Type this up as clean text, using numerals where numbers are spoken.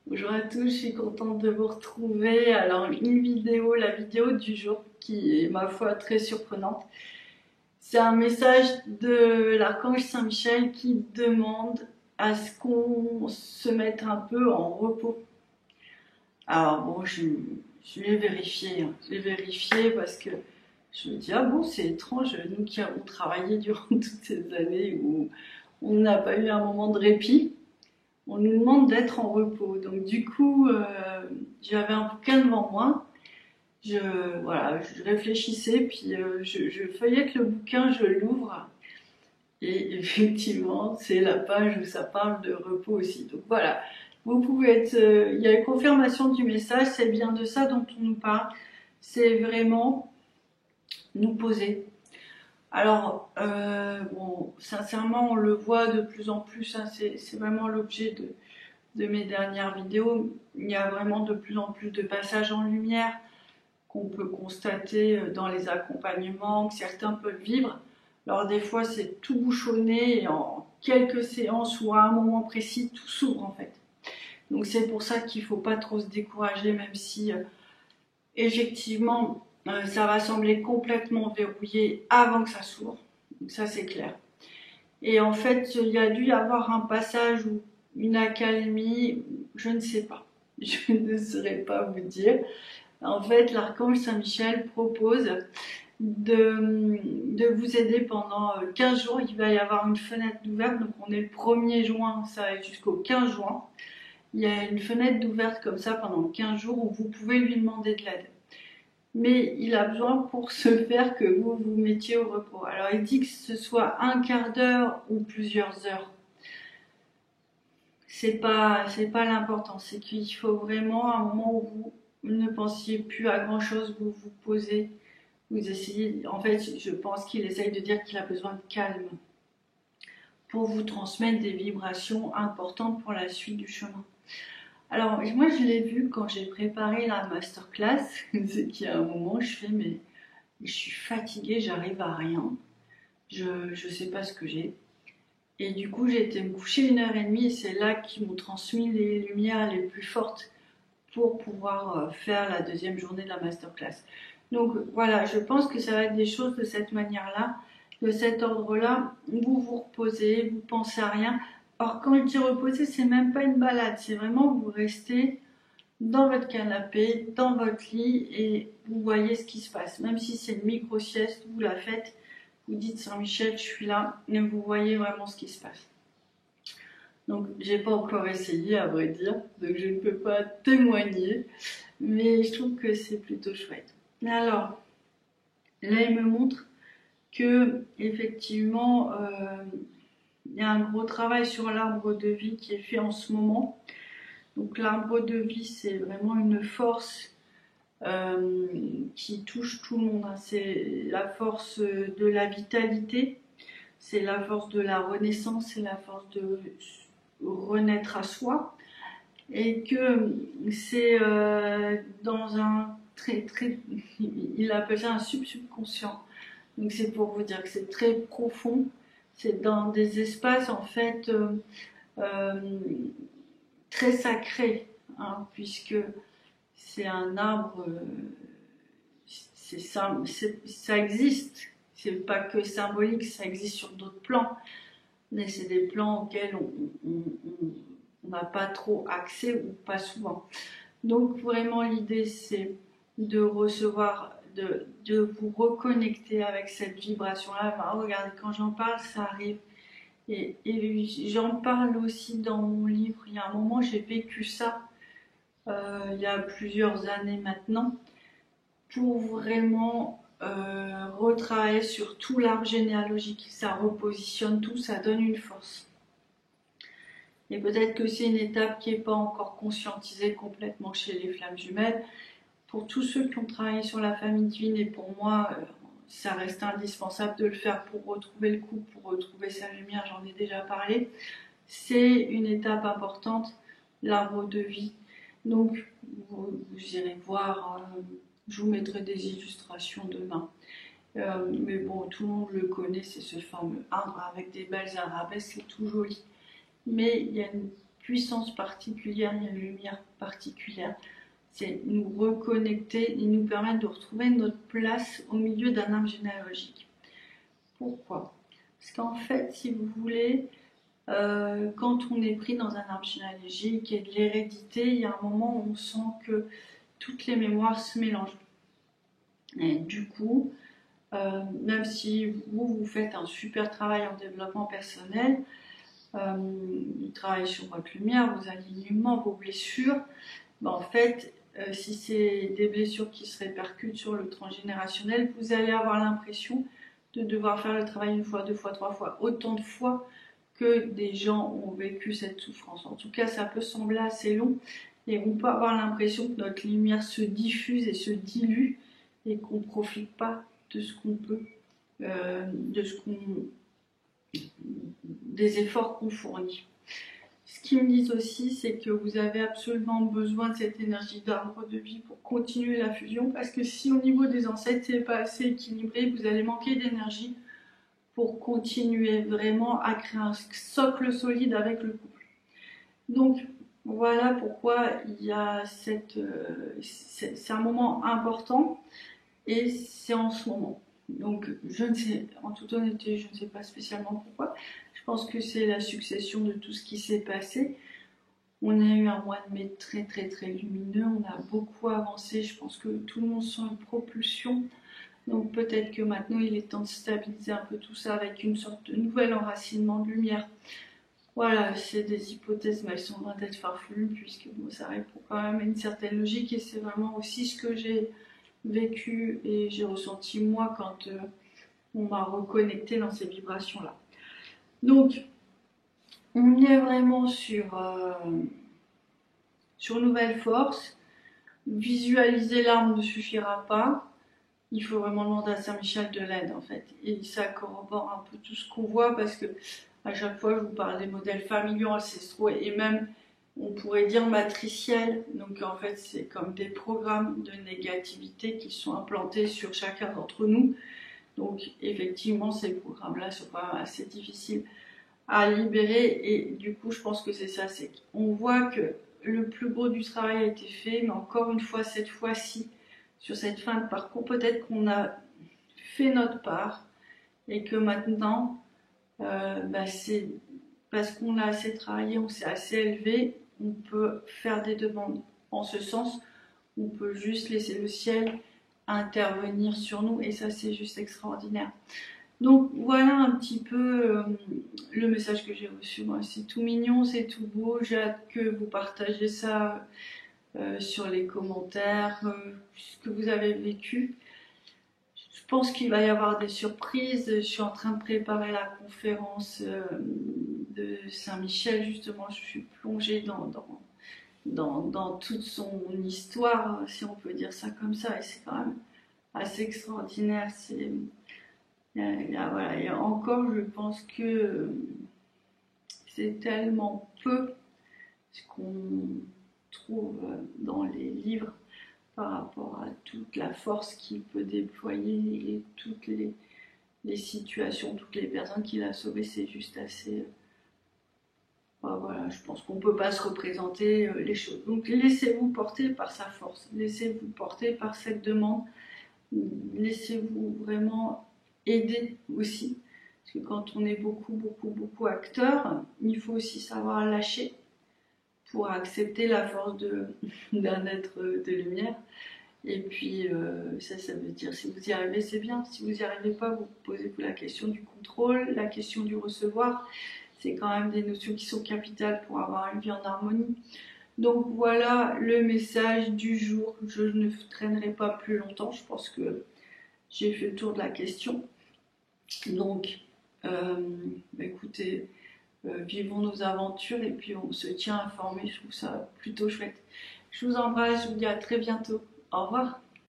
Bonjour à tous, je suis contente de vous retrouver. Alors, une vidéo, la vidéo du jour, qui est, ma foi, très surprenante. C'est un message de l'archange Saint-Michel qui demande à ce qu'on se mette un peu en repos. Alors, bon, je l'ai vérifié, hein. Je l'ai vérifié parce que je me dis, ah bon, c'est étrange, nous qui avons travaillé durant toutes ces années où on n'a pas eu un moment de répit. On nous demande d'être en repos. Donc du coup, j'avais un bouquin devant moi. Je, voilà, je réfléchissais, puis je feuillette le bouquin, je l'ouvre. Et effectivement, c'est la page où ça parle de repos aussi. Donc voilà, vous pouvez être... il y a une confirmation du message, c'est bien de ça dont on nous parle. C'est vraiment nous poser. Alors, bon, sincèrement, on le voit de plus en plus, hein, c'est vraiment l'objet de mes dernières vidéos. Il y a vraiment de plus en plus de passages en lumière qu'on peut constater dans les accompagnements, que certains peuvent vivre. Alors des fois c'est tout bouchonné et en quelques séances ou à un moment précis, tout s'ouvre en fait. Donc c'est pour ça qu'il ne faut pas trop se décourager, même si effectivement ça va sembler complètement verrouillé avant que ça s'ouvre. Donc ça c'est clair. Et en fait, il y a dû y avoir un passage ou une accalmie, je ne sais pas. Je ne saurais pas vous dire. En fait, l'archange Saint-Michel propose de vous aider pendant 15 jours. Il va y avoir une fenêtre d'ouverte, donc on est le 1er juin, ça va être jusqu'au 15 juin. Il y a une fenêtre d'ouverte comme ça pendant 15 jours où vous pouvez lui demander de l'aide. Mais il a besoin pour ce faire que vous vous mettiez au repos. Alors il dit que ce soit un quart d'heure ou plusieurs heures. C'est pas l'important, c'est qu'il faut vraiment un moment où vous ne pensiez plus à grand chose, vous vous posez, vous essayez. En fait, je pense qu'il essaye de dire qu'il a besoin de calme pour vous transmettre des vibrations importantes pour la suite du chemin. Alors, moi, je l'ai vu quand j'ai préparé la masterclass, c'est qu'il y a un moment, je fais, mais je suis fatiguée, j'arrive à rien, je sais pas ce que j'ai. Et du coup, j'ai été me coucher 1h30 et c'est là qu'ils m'ont transmis les lumières les plus fortes pour pouvoir faire la deuxième journée de la masterclass. Donc voilà, je pense que ça va être des choses de cette manière-là, de cet ordre-là. Vous vous reposez, vous pensez à rien. Or, quand je dis reposer, c'est même pas une balade, c'est vraiment vous restez dans votre canapé, dans votre lit et vous voyez ce qui se passe. Même si c'est une micro-sieste, vous la faites, vous dites Saint-Michel, je suis là, et vous voyez vraiment ce qui se passe. Donc, j'ai pas encore essayé, à vrai dire, donc je ne peux pas témoigner, mais je trouve que c'est plutôt chouette. Alors, là, il me montre que, effectivement, il y a un gros travail sur l'arbre de vie qui est fait en ce moment. Donc, l'arbre de vie, c'est vraiment une force qui touche tout le monde, hein. C'est la force de la vitalité, c'est la force de la renaissance, c'est la force de renaître à soi, et que c'est dans un il appelle ça un subconscient. Donc c'est pour vous dire que c'est très profond, c'est dans des espaces en fait euh, très sacrés, hein, puisque c'est un arbre, ça existe, c'est pas que symbolique, ça existe sur d'autres plans, mais c'est des plans auxquels on n'a pas trop accès ou pas souvent. Donc vraiment l'idée c'est de recevoir, de vous reconnecter avec cette vibration-là. Enfin, regardez, quand j'en parle, ça arrive. Et j'en parle aussi dans mon livre. Il y a un moment, j'ai vécu ça, il y a plusieurs années maintenant, pour vraiment retravailler sur tout l'arbre généalogique. Ça repositionne tout, ça donne une force. Et peut-être que c'est une étape qui n'est pas encore conscientisée complètement chez les flammes jumelles. Pour tous ceux qui ont travaillé sur la famille divine, et pour moi, ça reste indispensable de le faire pour retrouver le coup, pour retrouver sa lumière, j'en ai déjà parlé. C'est une étape importante, l'arbre de vie. Donc, vous irez voir, je vous mettrai des illustrations demain. Mais bon, tout le monde le connaît, c'est ce fameux arbre avec des belles arabesques, c'est tout joli. Mais il y a une puissance particulière, il y a une lumière particulière. C'est nous reconnecter et nous permettre de retrouver notre place au milieu d'un arbre généalogique. Pourquoi? Parce qu'en fait, si vous voulez, quand on est pris dans un arbre généalogique et de l'hérédité, il y a un moment où on sent que toutes les mémoires se mélangent. Et du coup, même si vous faites un super travail en développement personnel, vous travaillez sur votre lumière, vos alignements, vos blessures, ben en fait, si c'est des blessures qui se répercutent sur le transgénérationnel, vous allez avoir l'impression de devoir faire le travail une fois, deux fois, trois fois, autant de fois que des gens ont vécu cette souffrance. En tout cas, ça peut sembler assez long et on peut avoir l'impression que notre lumière se diffuse et se dilue et qu'on ne profite pas de ce qu'on peut, des efforts qu'on fournit. Ce qu'ils me disent aussi, c'est que vous avez absolument besoin de cette énergie d'arbre de vie pour continuer la fusion, parce que si au niveau des ancêtres, c'est pas assez équilibré, vous allez manquer d'énergie pour continuer vraiment à créer un socle solide avec le couple. Donc, voilà pourquoi il y a c'est un moment important et c'est en ce moment. Donc, je ne sais, en toute honnêteté, je ne sais pas spécialement pourquoi. Je pense que c'est la succession de tout ce qui s'est passé. On a eu un mois de mai très très très lumineux, on a beaucoup avancé, je pense que tout le monde sent une propulsion. Donc peut-être que maintenant il est temps de stabiliser un peu tout ça avec une sorte de nouvel enracinement de lumière. Voilà, c'est des hypothèses, mais elles sont loin d'être farfelues puisque bon, ça répond quand même à une certaine logique et c'est vraiment aussi ce que j'ai vécu et j'ai ressenti moi quand on m'a reconnecté dans ces vibrations-là. Donc, on est vraiment sur nouvelle force. Visualiser l'arme ne suffira pas. Il faut vraiment demander à Saint-Michel de l'aide en fait. Et ça corrobore un peu tout ce qu'on voit parce que à chaque fois je vous parle des modèles familiaux, ancestraux et même on pourrait dire matriciels. Donc en fait c'est comme des programmes de négativité qui sont implantés sur chacun d'entre nous. Donc effectivement ces programmes-là sont quand même assez difficiles à libérer et du coup je pense que c'est ça, c'est qu'on voit que le plus beau du travail a été fait, mais encore une fois cette fois-ci sur cette fin de parcours, peut-être qu'on a fait notre part et que maintenant c'est parce qu'on a assez travaillé, on s'est assez élevé, on peut faire des demandes en ce sens, on peut juste laisser le ciel intervenir sur nous et ça c'est juste extraordinaire. Donc voilà un petit peu le message que j'ai reçu. Moi, c'est tout mignon, c'est tout beau. J'ai hâte que vous partagez ça sur les commentaires, ce que vous avez vécu. Je pense qu'il va y avoir des surprises. Je suis en train de préparer la conférence de Saint-Michel. Justement, je suis plongée dans toute son histoire, si on peut dire ça comme ça. Et c'est quand même assez extraordinaire. Voilà. Et encore, je pense que c'est tellement peu ce qu'on trouve dans les livres par rapport à toute la force qu'il peut déployer et toutes les situations, toutes les personnes qu'il a sauvées, c'est juste assez... voilà, je pense qu'on ne peut pas se représenter les choses. Donc laissez-vous porter par sa force, laissez-vous porter par cette demande, laissez-vous vraiment aider aussi. Parce que quand on est beaucoup acteur, il faut aussi savoir lâcher pour accepter la force d'un être de lumière. Et puis ça veut dire si vous y arrivez, c'est bien. Si vous n'y arrivez pas, vous posez-vous la question du contrôle, la question du recevoir. C'est quand même des notions qui sont capitales pour avoir une vie en harmonie. Donc voilà le message du jour. Je ne traînerai pas plus longtemps. Je pense que j'ai fait le tour de la question. Donc, écoutez, vivons nos aventures et puis on se tient informé. Je trouve ça plutôt chouette. Je vous embrasse, je vous dis à très bientôt. Au revoir.